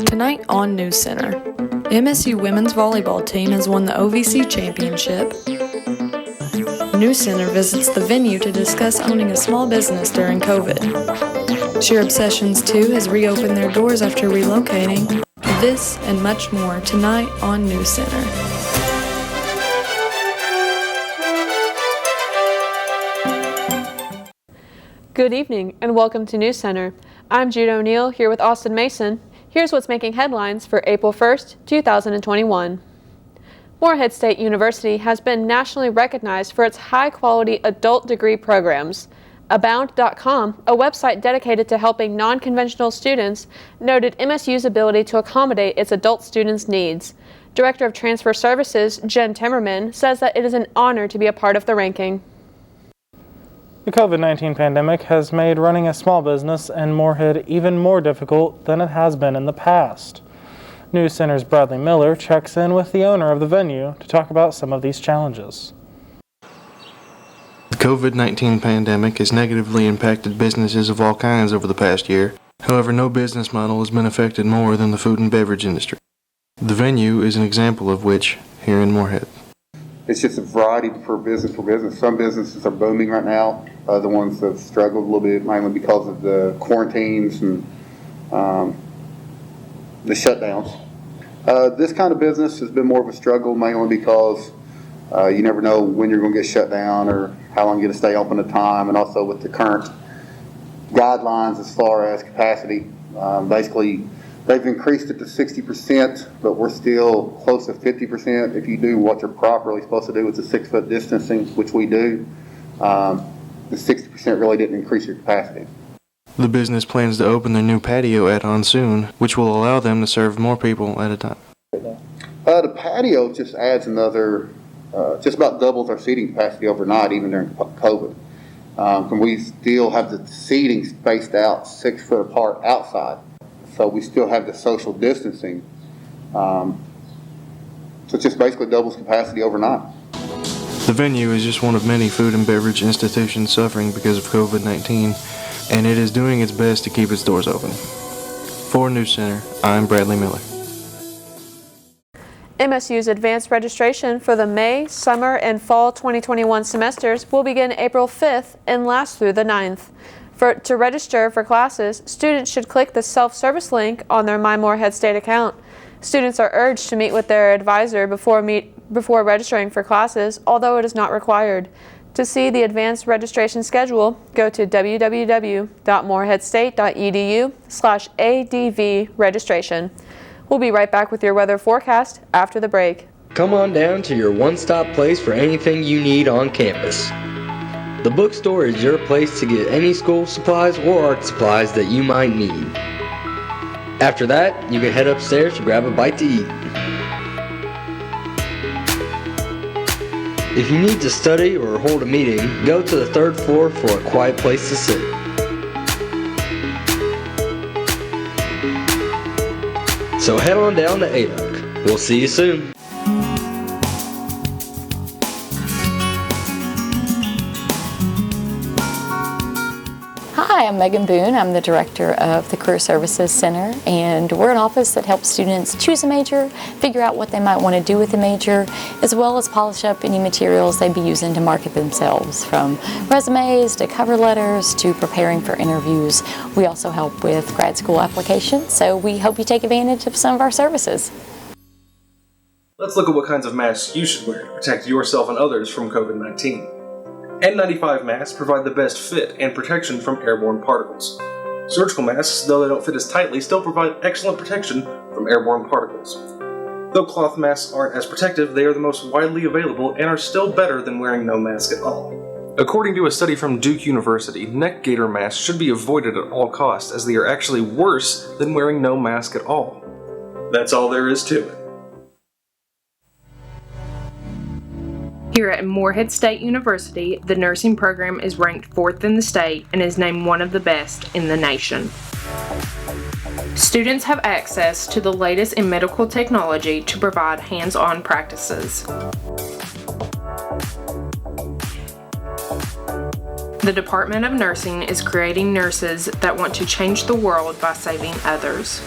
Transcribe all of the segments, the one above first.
Tonight on NewsCenter, MSU women's volleyball team has won the OVC championship. NewsCenter visits the venue to discuss owning a small business during COVID. Sheer Obsessions 2 has reopened their doors after relocating. This and much more tonight on NewsCenter. Good evening and welcome to NewsCenter. I'm Jude O'Neill here with Austin Mason. Here's what's making headlines for April 1st, 2021. Morehead State University has been nationally recognized for its high-quality adult degree programs. Abound.com, a website dedicated to helping non-conventional students, noted MSU's ability to accommodate its adult students' needs. Director of Transfer Services, Jen Timmerman, says that it is an honor to be a part of the ranking. The COVID-19 pandemic has made running a small business in Morehead even more difficult than it has been in the past. NewsCenter's Bradley Miller checks in with the owner of the venue to talk about some of these challenges. The COVID-19 pandemic has negatively impacted businesses of all kinds over the past year. However, no business model has been affected more than the food and beverage industry. The venue is an example of which here in Morehead. It's just a variety for business. Some businesses are booming right now. Other ones have struggled a little bit, mainly because of the quarantines and the shutdowns. This kind of business has been more of a struggle, mainly because you never know when you're going to get shut down or how long you're going to stay open at a time, and also with the current guidelines as far as capacity. Basically, they've increased it to 60%, but we're still close to 50%. If you do what you're properly supposed to do, it's a 6-foot distancing, which we do. The 60% really didn't increase your capacity. The business plans to open their new patio add-on soon, which will allow them to serve more people at a time. The patio just adds another, just about doubles our seating capacity overnight, even during COVID. And we still have the seating spaced out 6 foot apart outside. So we still have the social distancing. So it just basically doubles capacity overnight. The venue is just one of many food and beverage institutions suffering because of COVID-19, and it is doing its best to keep its doors open. For NewsCenter, I'm Bradley Miller. MSU's advanced registration for the May, summer, and fall 2021 semesters will begin April 5th and last through the 9th. To register for classes, students should click the self-service link on their My Morehead State account. Students are urged to meet with their advisor before registering for classes, although it is not required. To see the advanced registration schedule, go to www.moreheadstate.edu/ADV registration. We'll be right back with your weather forecast after the break. Come on down to your one-stop place for anything you need on campus. The bookstore is your place to get any school supplies or art supplies that you might need. After that, you can head upstairs to grab a bite to eat. If you need to study or hold a meeting, go to the 3rd floor for a quiet place to sit. So head on down to ADUC. We'll see you soon. Hi, I'm Megan Boone. I'm the director of the Career Services Center, and we're an office that helps students choose a major, figure out what they might want to do with the major, as well as polish up any materials they'd be using to market themselves, from resumes to cover letters to preparing for interviews. We also help with grad school applications, so we hope you take advantage of some of our services. Let's look at what kinds of masks you should wear to protect yourself and others from COVID-19. N95 masks provide the best fit and protection from airborne particles. Surgical masks, though they don't fit as tightly, still provide excellent protection from airborne particles. Though cloth masks aren't as protective, they are the most widely available and are still better than wearing no mask at all. According to a study from Duke University, neck gaiter masks should be avoided at all costs, as they are actually worse than wearing no mask at all. That's all there is to it. Here at Morehead State University, the nursing program is ranked 4th in the state and is named one of the best in the nation. Students have access to the latest in medical technology to provide hands-on practices. The Department of Nursing is creating nurses that want to change the world by saving others.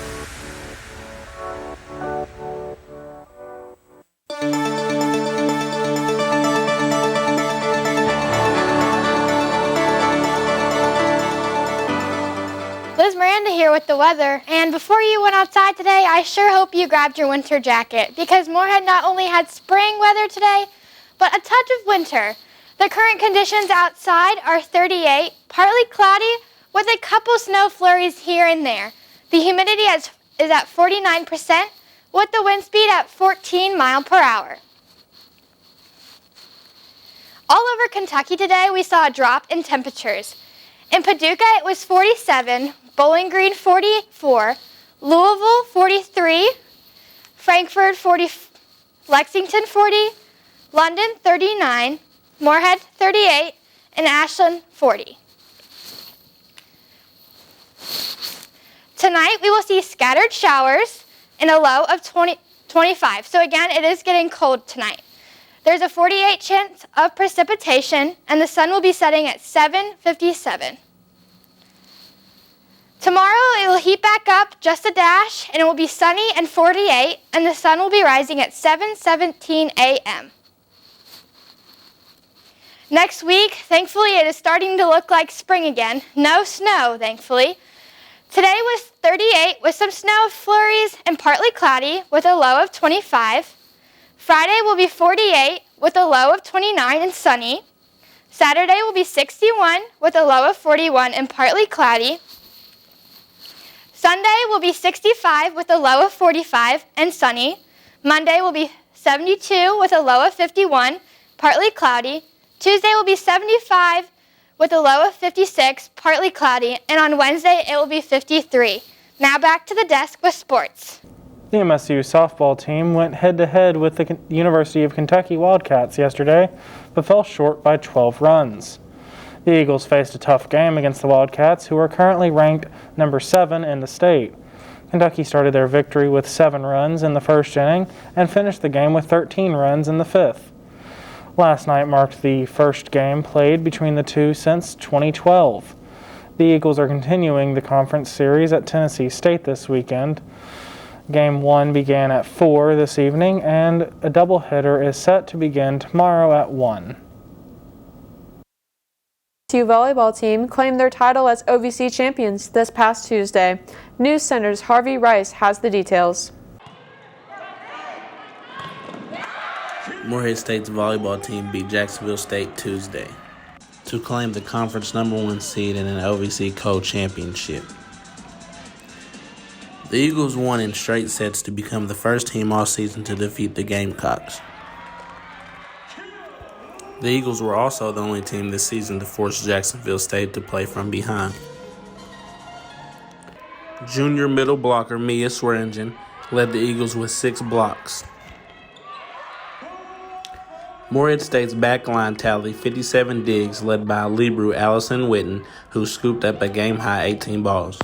the weather, and before you went outside today, I sure hope you grabbed your winter jacket, because Moorhead not only had spring weather today, but a touch of winter. The current conditions outside are 38, partly cloudy, with a couple snow flurries here and there. The humidity is at 49%, with the wind speed at 14 miles per hour. All over Kentucky today, we saw a drop in temperatures. In Paducah, it was 47, Bowling Green 44, Louisville 43, Frankfort 40, Lexington 40, London 39, Moorhead 38, and Ashland 40. Tonight, we will see scattered showers and a low of 25. So again, it is getting cold tonight. There's a 48% chance of precipitation, and the sun will be setting at 7:57. Tomorrow, it will heat back up just a dash, and it will be sunny and 48, and the sun will be rising at 7:17 a.m. Next week, thankfully, it is starting to look like spring again. No snow, thankfully. Today was 38 with some snow flurries and partly cloudy with a low of 25. Friday will be 48 with a low of 29 and sunny. Saturday will be 61 with a low of 41 and partly cloudy. Sunday will be 65 with a low of 45 and sunny. Monday will be 72 with a low of 51, partly cloudy. Tuesday will be 75 with a low of 56, partly cloudy, and on Wednesday it will be 53. Now back to the desk with sports. The MSU softball team went head-to-head with the University of Kentucky Wildcats yesterday, but fell short by 12 runs. The Eagles faced a tough game against the Wildcats, who are currently ranked number 7 in the state. Kentucky started their victory with 7 runs in the first inning and finished the game with 13 runs in the 5th. Last night marked the first game played between the two since 2012. The Eagles are continuing the conference series at Tennessee State this weekend. Game 1 began at 4 this evening, and a doubleheader is set to begin tomorrow at 1. TU volleyball team claimed their title as OVC champions this past Tuesday. NewsCenter's Harvey Rice has the details. Moorhead State's volleyball team beat Jacksonville State Tuesday to claim the conference #1 seed in an OVC co-championship. The Eagles won in straight sets to become the first team all season to defeat the Gamecocks. The Eagles were also the only team this season to force Jacksonville State to play from behind. Junior middle blocker Mia Swearingen led the Eagles with 6 blocks. Moorhead State's backline tallied 57 digs, led by Libru Allison Witten, who scooped up a game-high 18 balls.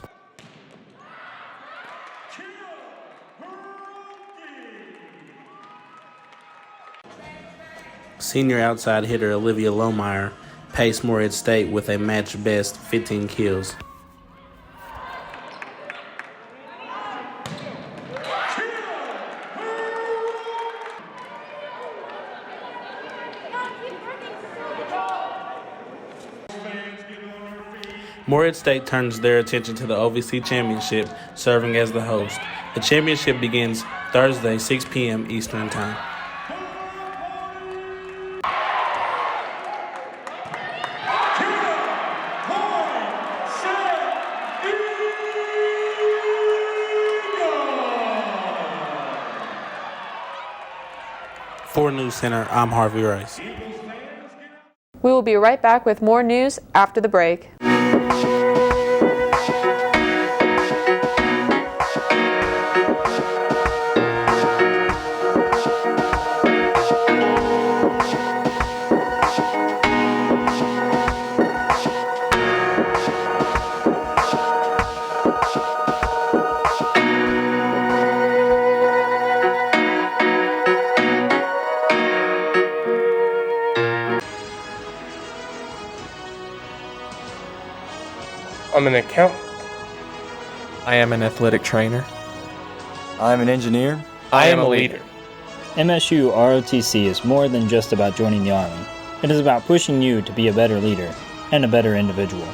Senior outside hitter Olivia Lohmeyer paced Moorhead State with a match-best 15 kills. Moorhead State turns their attention to the OVC Championship, serving as the host. The championship begins Thursday, 6 p.m. Eastern Time. For NewsCenter, I'm Harvey Rice. We will be right back with more news after the break. I'm an accountant. I am an athletic trainer. I'm an engineer. I am a leader. MSU ROTC is more than just about joining the Army. It is about pushing you to be a better leader and a better individual.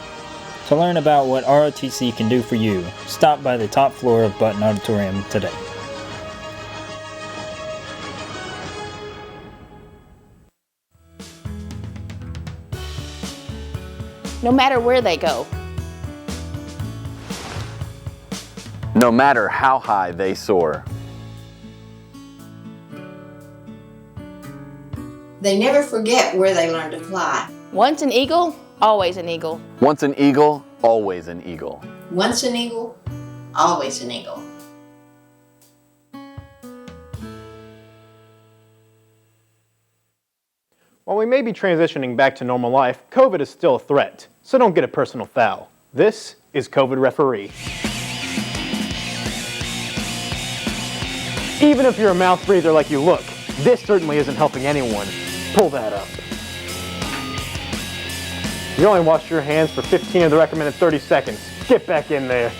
To learn about what ROTC can do for you, stop by the top floor of Button Auditorium today. No matter where they go. No matter how high they soar. They never forget where they learned to fly. Once an eagle, always an eagle. Once an eagle, always an eagle. Once an eagle, always an eagle. While we may be transitioning back to normal life, COVID is still a threat, so don't get a personal foul. This is COVID Referee. Even if you're a mouth breather like you look, this certainly isn't helping anyone. Pull that up. You only washed your hands for 15 of the recommended 30 seconds. Get back in there.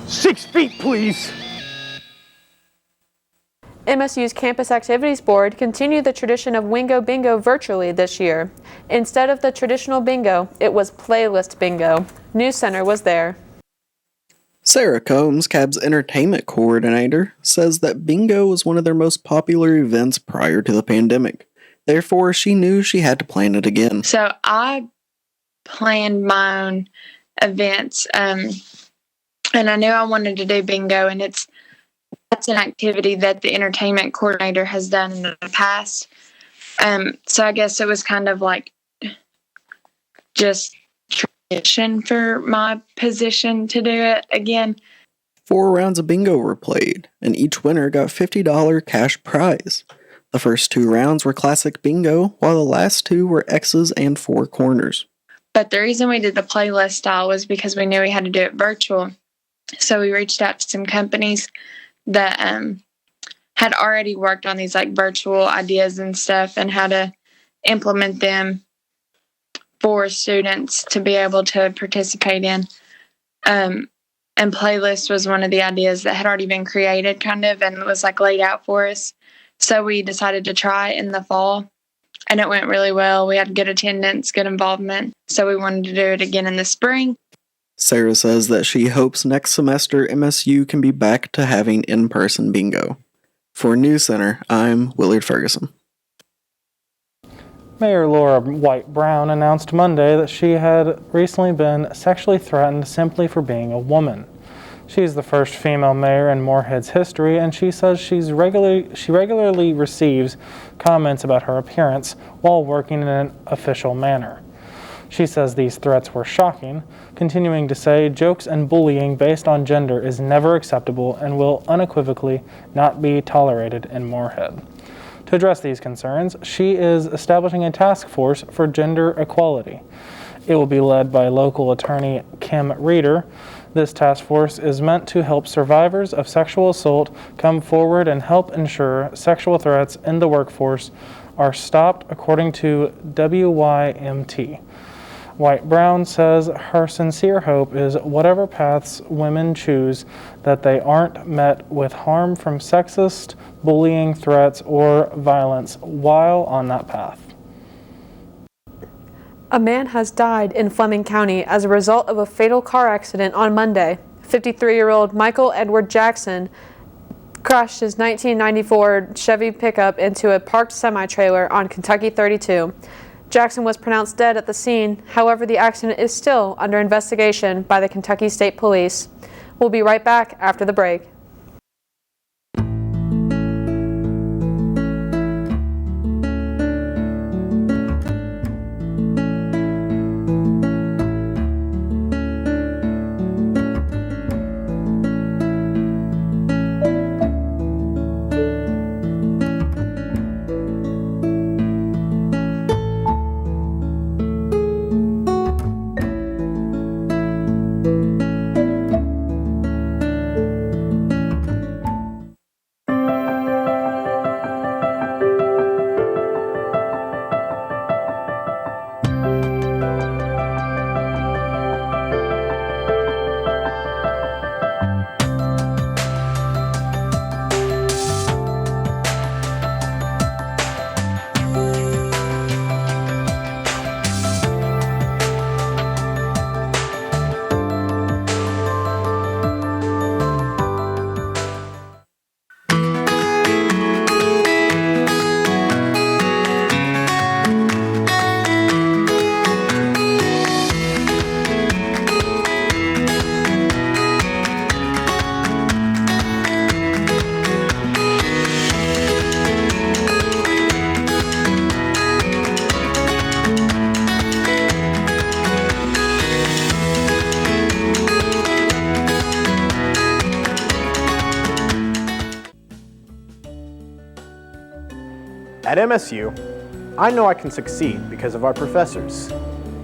6 feet, please. MSU's Campus Activities Board continued the tradition of Wingo Bingo virtually this year. Instead of the traditional bingo, it was playlist bingo. NewsCenter was there. Sarah Combs, CAB's entertainment coordinator, says that bingo was one of their most popular events prior to the pandemic. Therefore, she knew she had to plan it again. So I planned my own events, and I knew I wanted to do bingo, and that's an activity that the entertainment coordinator has done in the past. So I guess it was kind of like just tradition for my position to do it again. 4 rounds of bingo were played, and each winner got $50 cash prize. The first 2 rounds were classic bingo, while the last 2 were X's and 4 corners. But the reason we did the playlist style was because we knew we had to do it virtual. So we reached out to some companies that had already worked on these like virtual ideas and stuff and how to implement them for students to be able to participate in. And playlist was one of the ideas that had already been created kind of and was like laid out for us. So we decided to try it in the fall and it went really well. We had good attendance, good involvement. So we wanted to do it again in the spring. Sarah says that she hopes next semester MSU can be back to having in-person bingo. For NewsCenter, I'm Willard Ferguson. Mayor Laura White Brown announced Monday that she had recently been sexually threatened simply for being a woman. She is the first female mayor in Moorhead's history, and she says she regularly receives comments about her appearance while working in an official manner. She says these threats were shocking, continuing to say jokes and bullying based on gender is never acceptable and will unequivocally not be tolerated in Moorhead. To address these concerns, she is establishing a task force for gender equality. It will be led by local attorney Kim Reeder. This task force is meant to help survivors of sexual assault come forward and help ensure sexual threats in the workforce are stopped, according to WYMT. White Brown says her sincere hope is whatever paths women choose, that they aren't met with harm from sexist, bullying, threats, or violence while on that path. A man has died in Fleming County as a result of a fatal car accident on Monday. 53-year-old Michael Edward Jackson crashed his 1994 Chevy pickup into a parked semi-trailer on Kentucky 32. Jackson was pronounced dead at the scene. However, the accident is still under investigation by the Kentucky State Police. We'll be right back after the break. At MSU, I know I can succeed because of our professors.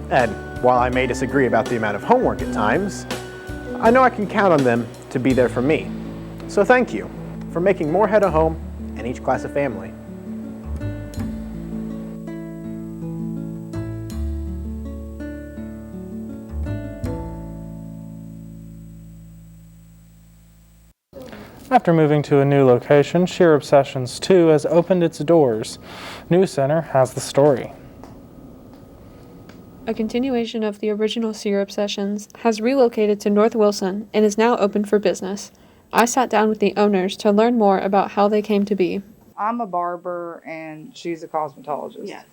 And while I may disagree about the amount of homework at times, I know I can count on them to be there for me. So thank you for making Moorhead a home and each class a family. After moving to a new location, Sheer Obsessions 2 has opened its doors. NewsCenter has the story. A continuation of the original Sheer Obsessions has relocated to North Wilson and is now open for business. I sat down with the owners to learn more about how they came to be. I'm a barber and she's a cosmetologist. Yes.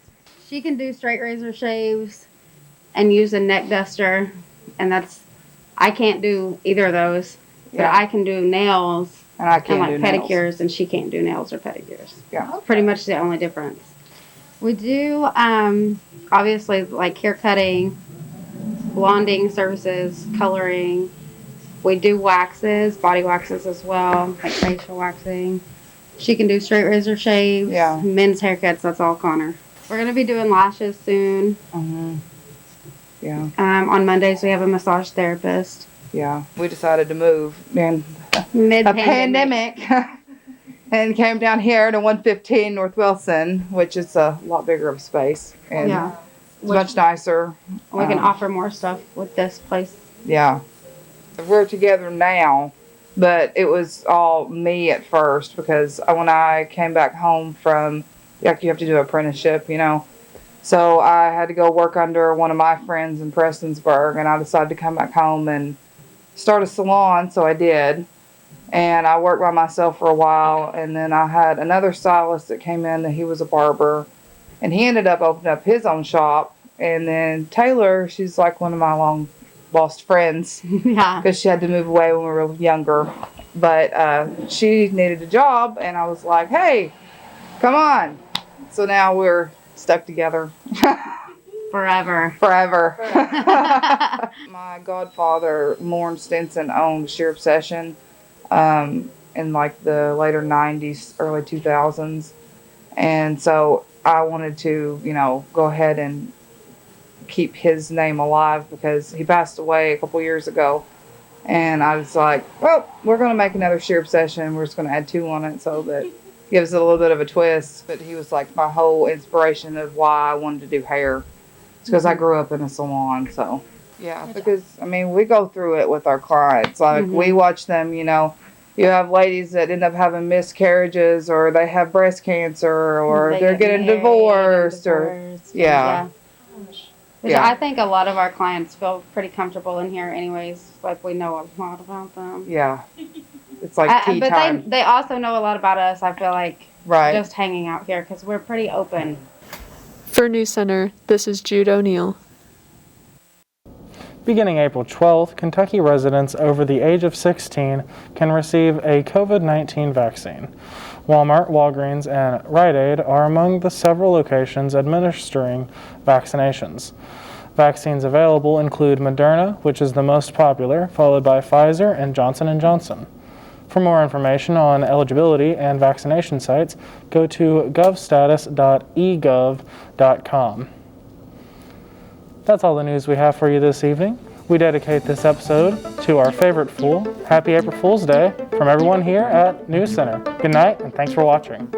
She can do straight razor shaves and use a neck duster, and I can't do either of those, but I can do nails and I can't like do pedicures, nails. and she can't do nails or pedicures. Yeah. That's pretty much the only difference. We do obviously like hair cutting, blonding services, coloring. We do waxes, body waxes as well, like facial waxing. She can do straight razor shaves, men's haircuts. That's all Connor. We're gonna be doing lashes soon. Yeah. On Mondays we have a massage therapist. Yeah. We decided to move in Mid-pandemic. a pandemic and came down here to 115 North Wilson, which is a lot bigger of space and it's much nicer. We can offer more stuff with this place. Yeah. We're together now, but it was all me at first because when I came back home from, like, you have to do an apprenticeship, you know. So I had to go work under one of my friends in Prestonsburg, and I decided to come back home and start a salon, so I did. And I worked by myself for a while, and then I had another stylist that came in, that he was a barber, and he ended up opening up his own shop. And then Taylor, she's like one of my long lost friends, because she had to move away when we were younger. But she needed a job, and I was like, hey, come on. So now we're stuck together. Forever. My godfather, Lorne Stinson, owned Sheer Obsession in like the later 90s, early 2000s. And so I wanted to, you know, go ahead and keep his name alive because he passed away a couple years ago. And I was like, well, we're going to make another Sheer Obsession. We're just going to add 2 on it so that gives it a little bit of a twist. But he was like my whole inspiration of why I wanted to do hair. It's because I grew up in a salon, so. Yeah, because, I mean, we go through it with our clients. Like, we watch them, you know. You have ladies that end up having miscarriages, or they have breast cancer, or they're getting divorced, or, Which I think a lot of our clients feel pretty comfortable in here anyways. Like, we know a lot about them. Yeah. It's like tea time. But they also know a lot about us, I feel like, just hanging out here, because we're pretty open. For NewsCenter, this is Jude O'Neill. Beginning April 12th, Kentucky residents over the age of 16 can receive a COVID-19 vaccine. Walmart, Walgreens, and Rite Aid are among the several locations administering vaccinations. Vaccines available include Moderna, which is the most popular, followed by Pfizer and Johnson & Johnson. For more information on eligibility and vaccination sites, go to govstatus.egov.com. That's all the news we have for you this evening. We dedicate this episode to our favorite fool. Happy April Fool's Day from everyone here at NewsCenter. Good night, and thanks for watching.